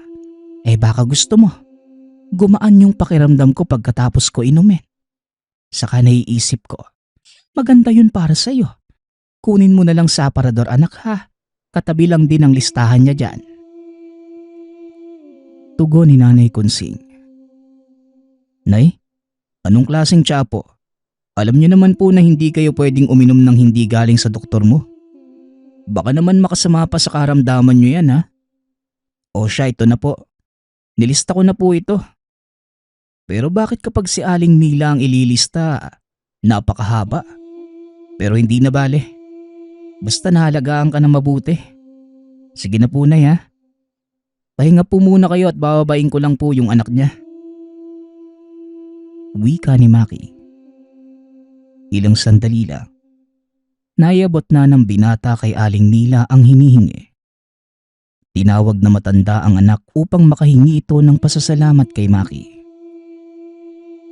Baka gusto mo. Gumaan yung pakiramdam ko pagkatapos ko inumin. Saka naiisip ko, maganda yun para sa'yo. Kunin mo na lang sa aparador, anak, ha. Katabi lang din ang listahan niya dyan. Tugon ni Nanay Konsing. Nay, anong klaseng tsaa po? Alam niyo naman po na hindi kayo pwedeng uminom ng hindi galing sa doktor mo. Baka naman makasama pa sa karamdaman niyo yan, ha? O siya, ito na po. Nilista ko na po ito. Pero bakit kapag si Aling Mila ang ililista, napakahaba? Pero hindi na bale. Basta nahalagaan ka na mabuti. Sige na po, Nay, ha? Pahinga po muna kayo at bababain ko lang po yung anak niya. Wika ni Maki. Ilang sandali lang. Naiabot na ng binata kay Aling Mila ang hinihingi. Tinawag na matanda ang anak upang makahingi ito ng pasasalamat kay Maki.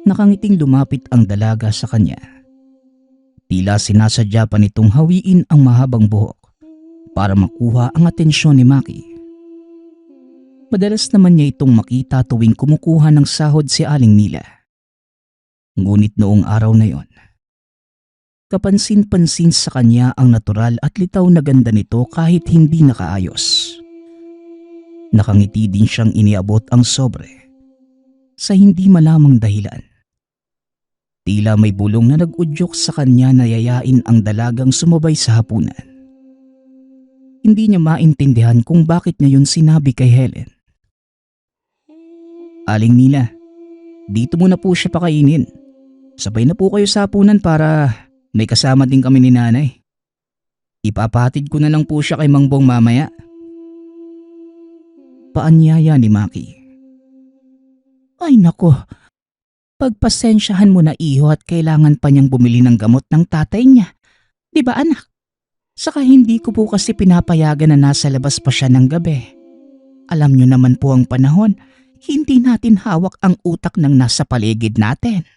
Nakangiting lumapit ang dalaga sa kanya. Tila sinasadya pa nitong hawiin ang mahabang buhok para makuha ang atensyon ni Maki. Madalas naman niya itong makita tuwing kumukuha ng sahod si Aling Mila. Ngunit noong araw na yon, kapansin-pansin sa kanya ang natural at litaw na ganda nito kahit hindi nakaayos. Nakangiti din siyang iniabot ang sobre sa hindi malamang dahilan. Tila may bulong na nag-udyok sa kanya na yayain ang dalagang sumabay sa hapunan. Hindi niya maintindihan kung bakit niya yun sinabi kay Helen. Aling Mila, dito muna po siya pakainin. Sabay na po kayo sa hapunan para may kasama din kami ni Nanay. Ipapahatid ko na lang po siya kay Mang Bong mamaya. Paanyaya ni Maki. Ay nako, pagpasensyahan mo na iho at kailangan pa niyang bumili ng gamot ng tatay niya. Di ba anak? Saka hindi ko po kasi pinapayagan na nasa labas pa siya ng gabi. Alam niyo naman po ang panahon, hindi natin hawak ang utak ng nasa paligid natin.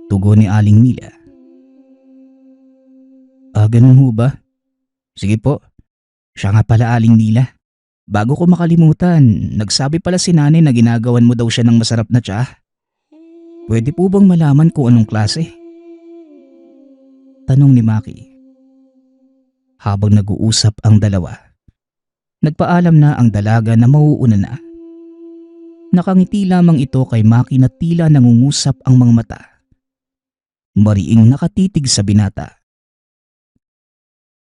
Tugon ni Aling Mila. Ganun ho ba? Sige po. Siya nga pala, Aling Mila. Bago ko makalimutan, nagsabi pala si Nanay na ginagawan mo daw siya ng masarap na tsaa. Pwede po bang malaman kung anong klase? Tanong ni Maki. Habang nag-uusap ang dalawa, nagpaalam na ang dalaga na mauuna na. Nakangiti lamang ito kay Maki na tila nangungusap ang mga mata. Mariing nakatitig sa binata.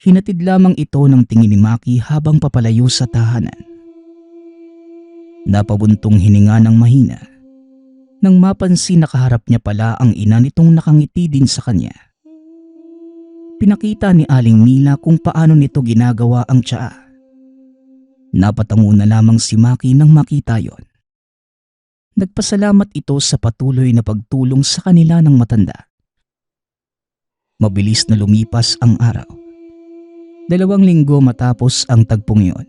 Hinatid lamang ito ng tingin ni Maki habang papalayo sa tahanan. Napabuntong hininga ng mahina nang mapansin na kaharap niya pala ang ina nitong nakangiti din sa kanya. Pinakita ni Aling Mila kung paano nito ginagawa ang tsaa. Napatango na lamang si Maki nang makita yon. Nagpasalamat ito sa patuloy na pagtulong sa kanila ng matanda. Mabilis na lumipas ang araw. 2 linggo matapos ang tagpong iyon.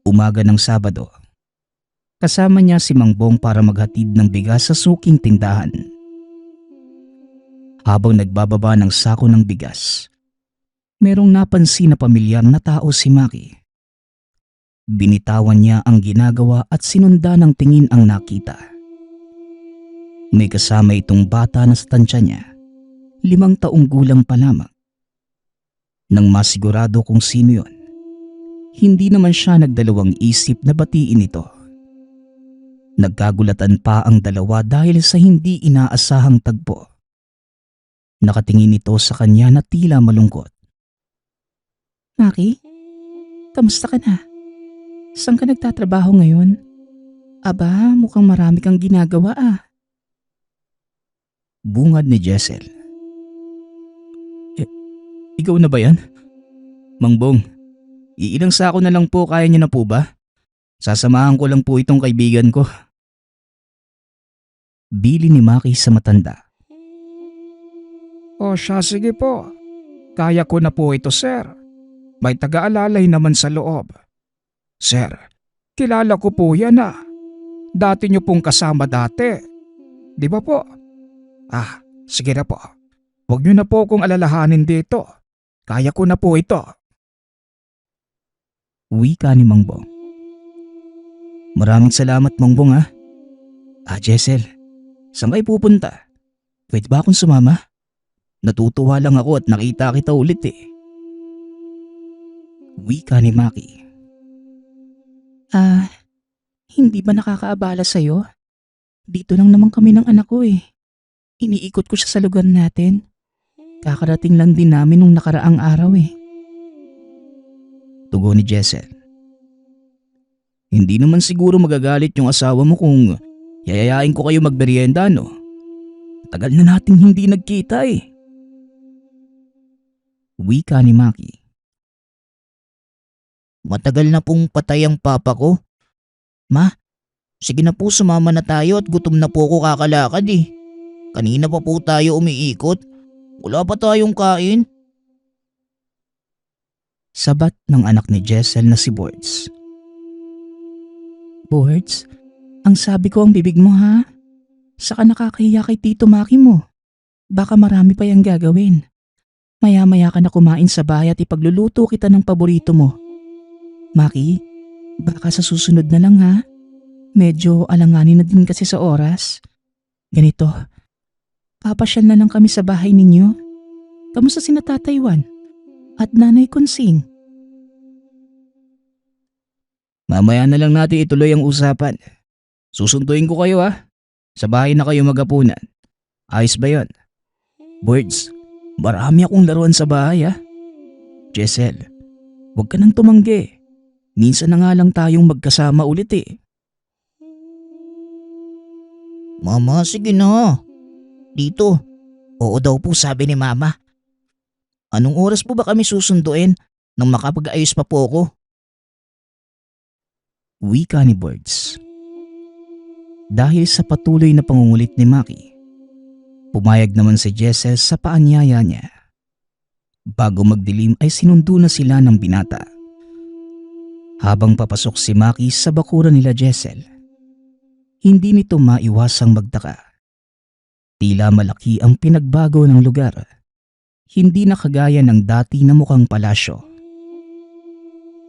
Umaga ng Sabado, kasama niya si Mang Bong para maghatid ng bigas sa suking tindahan. Habang nagbababa ng sako ng bigas, merong napansin na pamilyar na tao si Maki. Binitawan niya ang ginagawa at sinunda ng tingin ang nakita. May kasama itong bata na sa tansya niya, 5 taong gulang pa lamang. Nang masigurado kung sino yon, hindi naman siya nagdalawang isip na batiin ito. Nagkagulatan pa ang dalawa dahil sa hindi inaasahang tagpo. Nakatingin ito sa kanya na tila malungkot. Maki, kamusta ka na? Saan ka nagtatrabaho ngayon? Aba, mukhang marami kang ginagawa ah. Bungad ni Jessel. Ikaw na ba yan? Mang Bong, iilang sako na lang po, kaya niyo na po ba? Sasamahan ko lang po itong kaibigan ko. Bili ni Maki sa matanda. O siya, sige po. Kaya ko na po ito, sir. May taga-alalay naman sa loob. Sir, kilala ko po yan ah. Dati niyo pong kasama dati. Di ba po? Sige na po. Huwag niyo na po kong alalahanin dito. Kaya ko na po ito. Wika ni Mang Bong. Maraming salamat, Mang Bong, ha. Jessel, saan kayo pupunta? Pwede ba akong sumama? Natutuwa lang ako at nakita kita ulit eh. Wika ni Maki. Ah, hindi ba nakakaabala sa'yo? Dito lang naman kami ng anak ko eh. Iniikot ko siya sa lugar natin. Kakarating lang din namin nung nakaraang araw eh. Tugon ni Jessel. Hindi naman siguro magagalit yung asawa mo kung yayayain ko kayo magmerienda, no? Tagal na nating hindi nagkita eh. Wika ni Maki. Matagal na pong patay ang papa ko. Ma, sige na po, sumama na tayo at gutom na po ako kakalakad eh. Kanina pa po tayo umiikot. Wala pa tayong kain. Sabat ng anak ni Jessel na si Boards. Boards, ang sabi ko ang bibig mo ha? Saka nakakahiya kay Tito Maki mo. Baka marami pa yang gagawin. Maya-maya ka na kumain sa bahay at ipagluluto kita ng paborito mo. Maki, baka sa susunod na lang ha? Medyo alanganin na din kasi sa oras. Ganito, papasyal na lang kami sa bahay ninyo. Kamusta sina Tatay Juan at Nanay Konsing? Mamaya na lang natin ituloy ang usapan. Susunduin ko kayo ha. Sa bahay na kayo magapunan. Ayos ba yon? Boards, marami akong laruan sa bahay ha. Jessel, huwag ka nang tumanggi. Minsan na nga lang tayong magkasama ulit eh. Mama, sige na. Dito, oo daw po sabi ni Mama. Anong oras po ba kami susunduin nang makapag-ayos pa po ako? Wika ni Boards. Dahil sa patuloy na pangungulit ni Maki, pumayag naman si Jessel sa paanyaya niya. Bago magdilim ay sinundo na sila ng binata. Habang papasok si Maki sa bakuran nila Jessel, hindi nito maiwasang magtaka. Tila malaki ang pinagbago ng lugar. Hindi na kagaya ng dati na mukhang palasyo.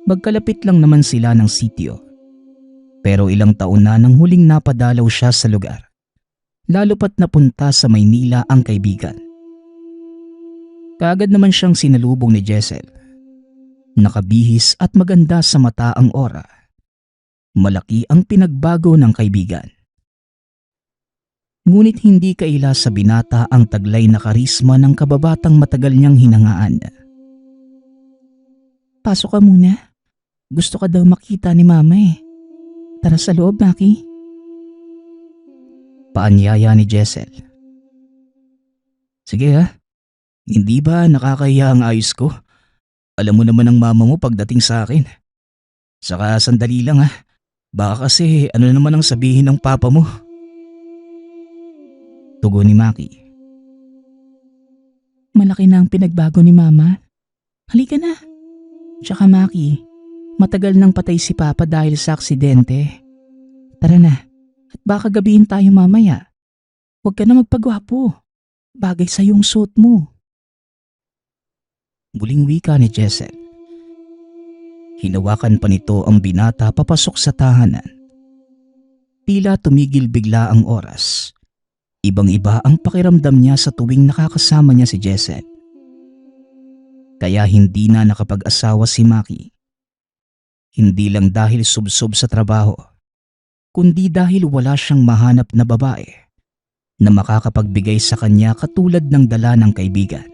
Magkalapit lang naman sila ng sitio. Pero ilang taon na nang huling napadalaw siya sa lugar. Lalo pat napunta sa Maynila ang kaibigan. Kaagad naman siyang sinalubong ni Jessel. Nakabihis at maganda sa mata ang aura. Malaki ang pinagbago ng kaibigan. Ngunit hindi kaila sa binata ang taglay na karisma ng kababatang matagal niyang hinangaan. Pasok ka muna. Gusto ka daw makita ni Mama eh. Tara sa loob, Maki. Paanyaya ni Jessel. Sige ha. Hindi ba nakakahiya ang ayos ko? Alam mo naman ang mama mo pagdating sa akin. Saka sandali lang ha. Baka kasi ano naman ang sabihin ng papa mo. Tugon ni Maki. Malaki na ang pinagbago ni Mama. Halika na. Tsaka Maki, matagal nang patay si Papa dahil sa aksidente. Tara na, at baka gabihin tayo mamaya. Huwag ka na magpagwapo. Bagay sa yung suot mo. Muling wika ni Jessel. Hinawakan pa nito ang binata papasok sa tahanan. Tila tumigil bigla ang oras. Ibang-iba ang pakiramdam niya sa tuwing nakakasama niya si Jessel. Kaya hindi na nakapag-asawa si Maki. Hindi lang dahil subsob sa trabaho, kundi dahil wala siyang mahanap na babae na makakapagbigay sa kanya katulad ng dala ng kaibigan.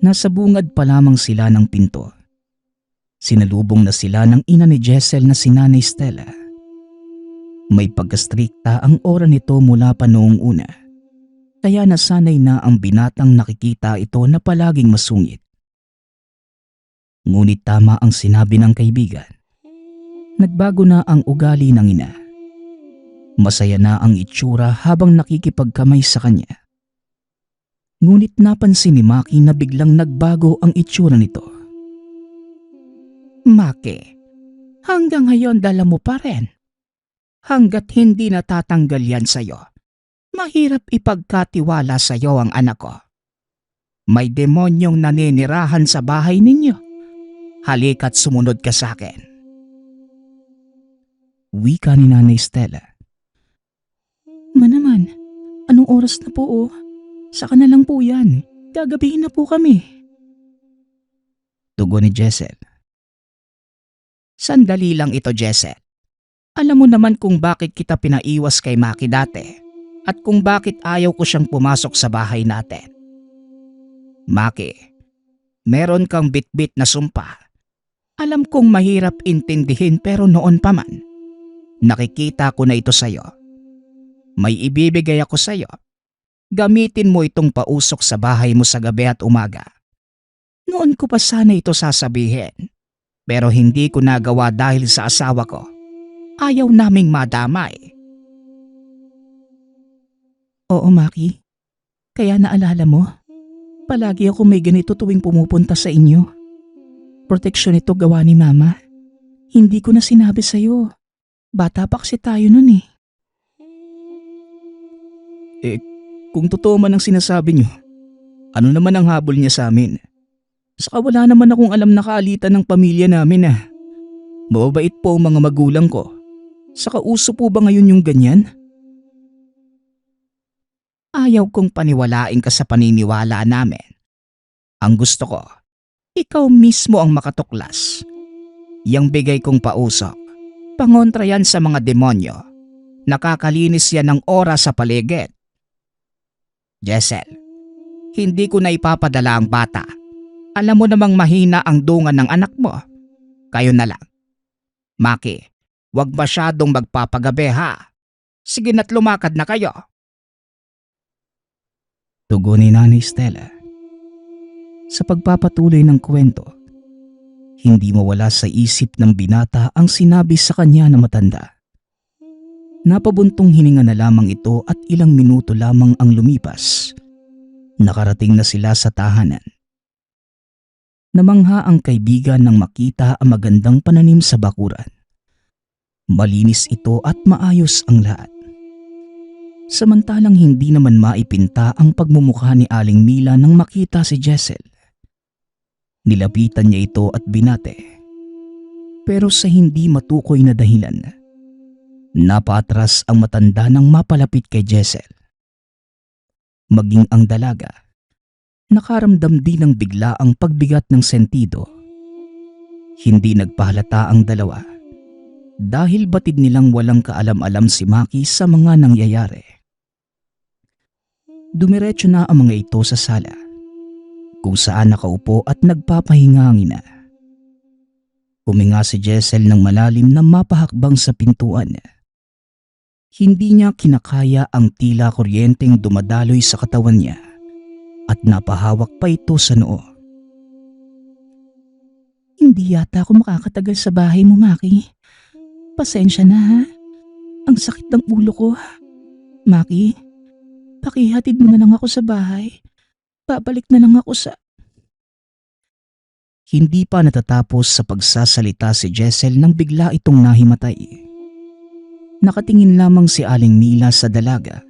Nasa bungad pa lamang sila ng pinto. Sinalubong na sila ng ina ni Jessel na si Nanay Stella. May pagkastrikta ang aura nito mula pa noong una. Kaya nasanay na ang binatang nakikita ito na palaging masungit. Ngunit tama ang sinabi ng kaibigan. Nagbago na ang ugali ng ina. Masaya na ang itsura habang nakikipagkamay sa kanya. Ngunit napansin ni Maki na biglang nagbago ang itsura nito. Maki, hanggang ngayon dala mo pa rin. Hanggat hindi natatanggal yan sa'yo, mahirap ipagkatiwala sa'yo ang anak ko. May demonyong naninirahan sa bahay ninyo. Halika't sumunod ka sa akin. Wika ni Nanay Stella. Manaman, anong oras na po oh? Saka na lang po yan. Gagabihin na po kami. Tugon ni Jessel. Sandali lang ito, Jessel. Alam mo naman kung bakit kita pinaiwas kay Maki dati at kung bakit ayaw ko siyang pumasok sa bahay natin. Maki, meron kang bitbit na sumpa. Alam kong mahirap intindihin pero noon pa man, nakikita ko na ito sa'yo. May ibibigay ako sa'yo. Gamitin mo itong pausok sa bahay mo sa gabi at umaga. Noon ko pa sana ito sasabihin, pero hindi ko nagawa dahil sa asawa ko. Ayaw naming madamay. Oo, Maki. Kaya naalala mo, palagi ako may ganito tuwing pumupunta sa inyo. Proteksyon ito gawa ni Mama. Hindi ko na sinabi sa'yo. Bata pa kasi tayo nun eh. Kung totoo man ang sinasabi niyo, ano naman ang habol niya sa amin? Saka wala naman akong alam na kaalitan ng pamilya namin ah. Mababait po ang mga magulang ko. Saka uso po ba ngayon yung ganyan? Ayaw kong paniwalain ka sa paniniwala namin. Ang gusto ko, ikaw mismo ang makatuklas. Yang bigay kong pausok, pangontra yan sa mga demonyo. Nakakalinis yan ng oras sa paligid. Jessel, hindi ko na ipapadala ang bata. Alam mo namang mahina ang dungan ng anak mo. Kayo na lang. Maki, huwag masyadong magpapagabi ha. Sige na't lumakad na kayo. Tugon ni Nanay Stella. Sa pagpapatuloy ng kwento, hindi mawala sa isip ng binata ang sinabi sa kanya na matanda. Napabuntong hininga na lamang ito at ilang minuto lamang ang lumipas. Nakarating na sila sa tahanan. Namangha ang kaibigan nang makita ang magandang pananim sa bakuran. Malinis ito at maayos ang lahat. Samantalang hindi naman maipinta ang pagmumukha ni Aling Mila nang makita si Jessel. Nilapitan niya ito at binate. Pero sa hindi matukoy na dahilan, napatras ang matanda nang mapalapit kay Jessel. Maging ang dalaga, nakaramdam din ng bigla ang pagbigat ng sentido. Hindi nagpahalata ang dalawa dahil batid nilang walang kaalam-alam si Maki sa mga nangyayari. Dumiretso na ang mga ito sa sala, kung saan nakaupo at nagpapahingangin na. Huminga si Jessel ng malalim na mapahakbang sa pintuan. Hindi niya kinakaya ang tila kuryenteng dumadaloy sa katawan niya at napahawak pa ito sa noo. Hindi yata ako makakatagal sa bahay mo, Maki. Pasensya na ha. Ang sakit ng ulo ko. Maki, pakihatid mo na lang ako sa bahay. Babalik na lang ako sa... Hindi pa natatapos sa pagsasalita si Jessel nang bigla itong nahimatay. Nakatingin lamang si Aling Mila sa dalaga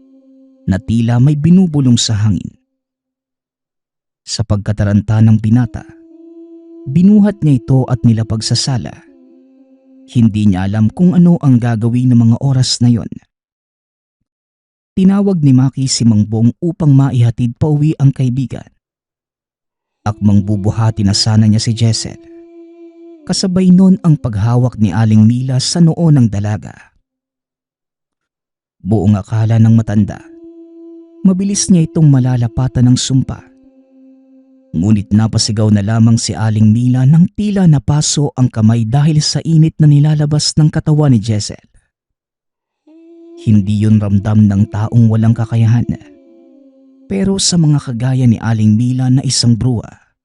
na tila may binubulong sa hangin. Sa pagkataranta ng binata, binuhat niya ito at nilapag sa sala. Hindi niya alam kung ano ang gagawin ng mga oras na yon. Tinawag ni Maki si Mangbong upang maihatid pa uwi ang kaibigan. Akmang bubuhati na sana niya si Jessel. Kasabay nun ang paghawak ni Aling Mila sa noo ng dalaga. Buong akala ng matanda, mabilis niya itong malalapatan ng sumpa. Ngunit napasigaw na lamang si Aling Mila nang tila napaso ang kamay dahil sa init na nilalabas ng katawan ni Jessel. Hindi yun ramdam ng taong walang kakayahan. Pero sa mga kagaya ni Aling Mila na isang bruha,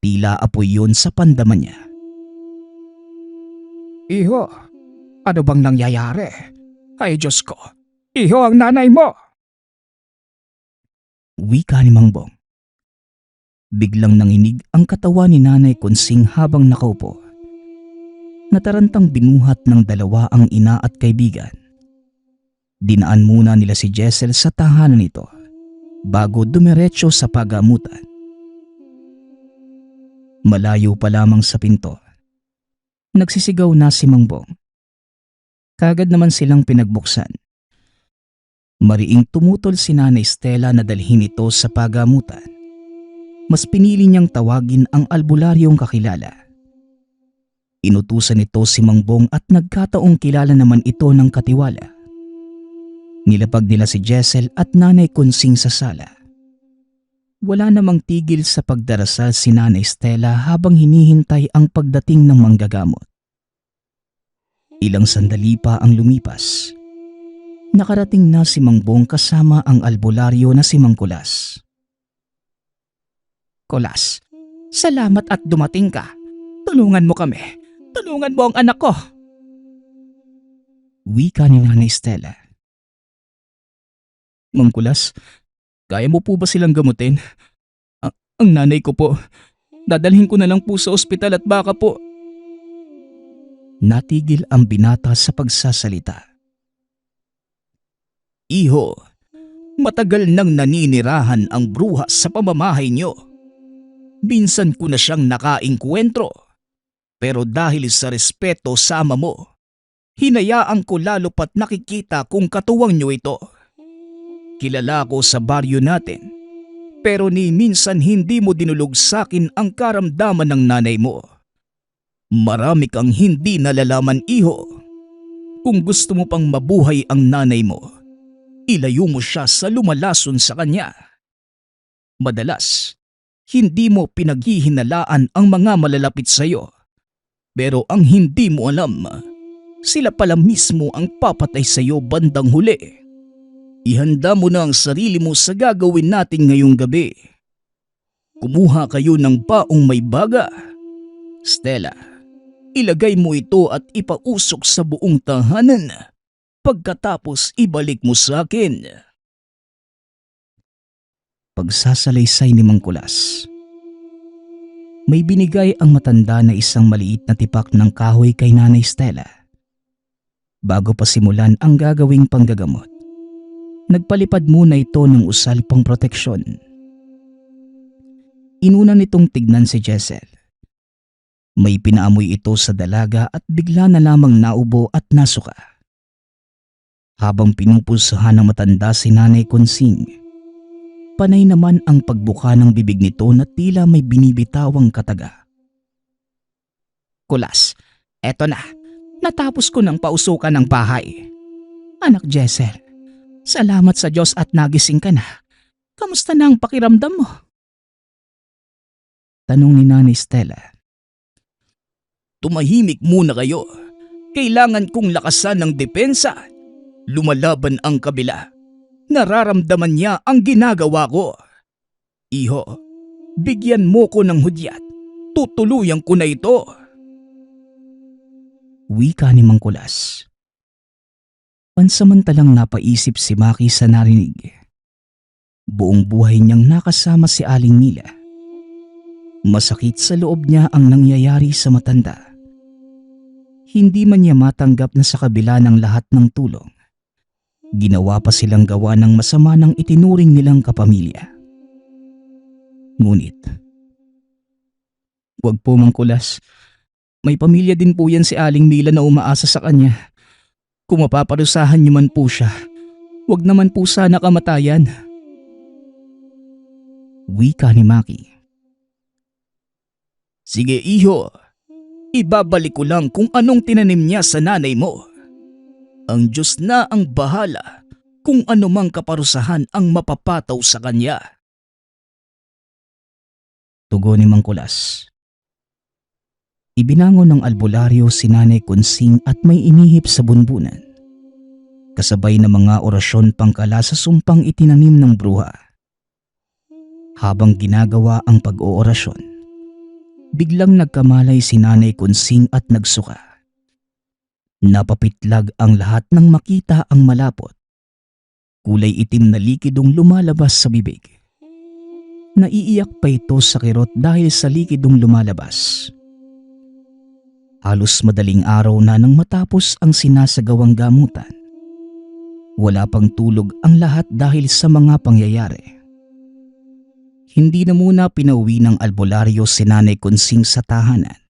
tila apoy yun sa pandaman niya. Iho, ano bang nangyayari? Ay Diyos ko, iho ang nanay mo! Wika ni Mangbong. Biglang nanginig ang katawan ni Nanay Konsing habang nakaupo. Natarantang binuhat ng dalawa ang ina at kaibigan. Dinaan muna nila si Jessel sa tahanan nito bago dumiretso sa pagamutan. Malayo pa lamang sa pinto, nagsisigaw na si Mangbong. Kagad naman silang pinagbuksan. Mariing tumutol si Nanay Stella na dalhin ito sa pagamutan. Mas pinili niyang tawagin ang albularyong kakilala. Inutusan nito si Mang Bong at nagkataong kilala naman ito ng katiwala. Nilapag nila si Jessel at Nanay Konsing sa sala. Wala namang tigil sa pagdarasal si Nanay Stella habang hinihintay ang pagdating ng manggagamot. Ilang sandali pa ang lumipas. Nakarating na si Mang Bong kasama ang albularyo na si Mang Kulas. Kulas, salamat at dumating ka. Tulungan mo kami. Tulungan mo ang anak ko. Wika ni Nanay Stella. Mang Kulas, kaya mo po ba silang gamutin? Ang nanay ko po, dadalhin ko na lang po sa ospital at baka po. Natigil ang binata sa pagsasalita. Iho, matagal nang naninirahan ang bruha sa pamamahay niyo. Minsan ko na siyang nakaengkwentro. Pero dahil sa respeto sa ama mo, hinayaan ko lalo pat nakikita kung katuwang niyo ito. Kilala ko sa baryo natin, pero ni minsan hindi mo dinulog sa akin ang karamdaman ng nanay mo. Marami kang hindi nalalaman, iho. Kung gusto mo pang mabuhay ang nanay mo, ilayo mo siya sa lumalason sa kanya. Madalas, hindi mo pinaghihinalaan ang mga malalapit sa iyo. Pero ang hindi mo alam, sila pala mismo ang papatay sa iyo bandang huli. Ihanda mo na ang sarili mo sa gagawin natin ngayong gabi. Kumuha kayo ng paong may baga. Stella, ilagay mo ito at ipausok sa buong tahanan. Pagkatapos ibalik mo sa akin. Pagsasalaysay ni Mang Kulas. May binigay ang matanda na isang maliit na tipak ng kahoy kay Nanay Stella. Bago pa simulan ang gagawing panggagamot, nagpalipad muna ito ng usal pang proteksyon. Inuna nitong tignan si Jessel. May pinaamoy ito sa dalaga at bigla na lamang naubo at nasuka. Habang pinupulsahan ng matanda si Nanay Konsing, panay naman ang pagbuka ng bibig nito na tila may binibitawang kataga. Kulas, eto na. Natapos ko ng pausukan ng bahay. Anak Jessel, salamat sa Diyos at nagising ka na. Kamusta na ang pakiramdam mo? Tanong ni Nanay Stella. Tumahimik muna kayo. Kailangan kong lakasan ng depensa. Lumalaban ang kabila. Nararamdaman niya ang ginagawa ko. Iho, bigyan mo ko ng hudyat. Tutuluyan ko na ito. Wika ni Mang Kulas. Pansamantalang napaisip si Maki sa narinig. Buong buhay niyang nakasama si Aling Mila. Masakit sa loob niya ang nangyayari sa matanda. Hindi man niya matanggap na sa kabila ng lahat ng tulong, ginawa pa silang gawa ng masama ng itinuring nilang kapamilya. Ngunit, wag po Mang Kulas. May pamilya din po yan si Aling Mila na umaasa sa kanya. Kung mapaparusahan niyo man po siya, wag naman po sana kamatayan. Wika ni Maki. Sige iho, ibabalik ko lang kung anong tinanim niya sa nanay mo. Ang Diyos na ang bahala kung anumang kaparusahan ang mapapataw sa kanya. Tugon ni Mang Kulas. Ibinangon ng albularyo si Nanay Konsing at may inihip sa bunbunan. Kasabay ng mga orasyon pangkala sa sumpang itinanim ng bruha. Habang ginagawa ang pag-oorasyon, biglang nagkamalay si Nanay Konsing at nagsuka. Napapitlag ang lahat nang makita ang malapot. Kulay itim na likidong lumalabas sa bibig. Naiiyak pa ito sa kirot dahil sa likidong lumalabas. Halos madaling araw na nang matapos ang sinasagawang gamutan. Wala pang tulog ang lahat dahil sa mga pangyayari. Hindi na muna pinauwi ng albularyo si Nanay Konsing sa tahanan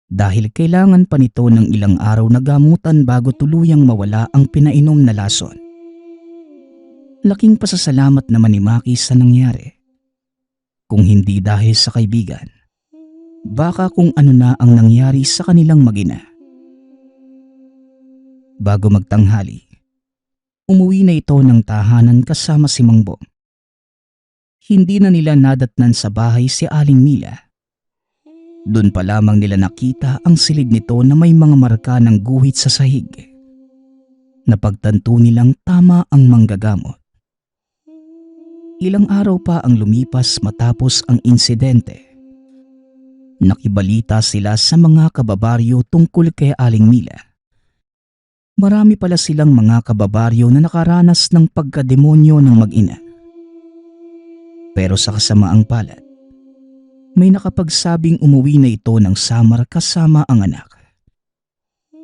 dahil kailangan pa nito ng ilang araw na gamutan bago tuluyang mawala ang pinainom na lason. Laking pasasalamat naman ni Maki sa nangyari. Kung hindi dahil sa kaibigan, baka kung ano na ang nangyari sa kanilang mag-ina. Bago magtanghali, umuwi na ito ng tahanan kasama si Mang Bong. Hindi na nila nadatnan sa bahay si Aling Mila. Doon pa lamang nila nakita ang silid nito na may mga marka ng guhit sa sahig. Napagtanto nilang tama ang manggagamot. Ilang araw pa ang lumipas matapos ang insidente. Nakibalita sila sa mga kababaryo tungkol kay Aling Mila. Marami pala silang mga kababaryo na nakaranas ng pagkademonyo ng mag-ina. Pero sa kasamaang palad, may nakapagsabing umuwi na ito ng Samar kasama ang anak.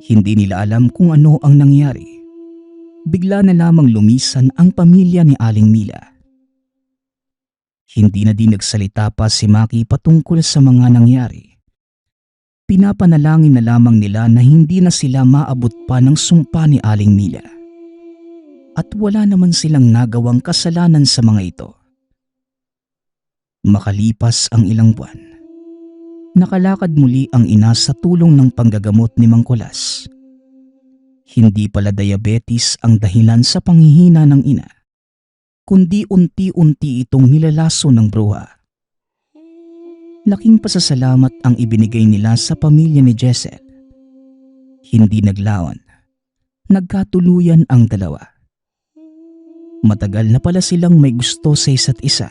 Hindi nila alam kung ano ang nangyari. Bigla na lamang lumisan ang pamilya ni Aling Mila. Hindi na din nagsalita pa si Maki patungkol sa mga nangyari. Pinapanalangin na lamang nila na hindi na sila maabot pa ng sumpa ni Aling Mila. At wala naman silang nagawang kasalanan sa mga ito. Makalipas ang ilang buwan, nakalakad muli ang ina sa tulong ng panggagamot ni Mang Kulas. Hindi pala diabetes ang dahilan sa panghihina ng ina, kundi unti-unti itong nilalaso ng bruha. Laking pasasalamat ang ibinigay nila sa pamilya ni Jessel. Hindi naglaon, nagkatuluyan ang dalawa. Matagal na pala silang may gusto sa isa't isa.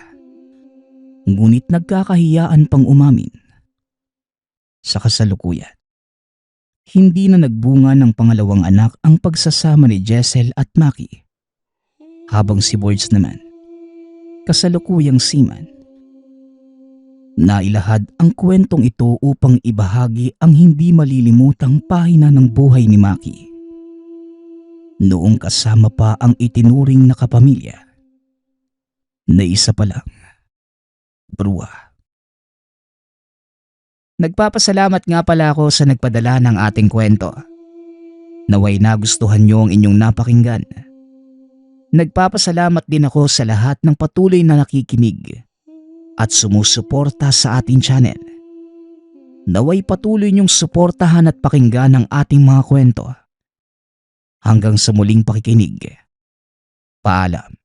Ngunit nagkakahiyaan pang umamin. Sa kasalukuyan, hindi na nagbunga ng pangalawang anak ang pagsasama ni Jessel at Maki. Habang si Borge naman, kasalukuyang seaman. Nailahad ang kwentong ito upang ibahagi ang hindi malilimutang pahina ng buhay ni Maki. Noong kasama pa ang itinuring na kapamilya, na isa pa lang, bruha. Nagpapasalamat nga pala ako sa nagpadala ng ating kwento. Naway nagustuhan niyo ang inyong napakinggan. Nagpapasalamat din ako sa lahat ng patuloy na nakikinig at sumusuporta sa ating channel. Naway patuloy niyong suportahan at pakinggan ang ating mga kwento. Hanggang sa muling pakikinig. Paalam.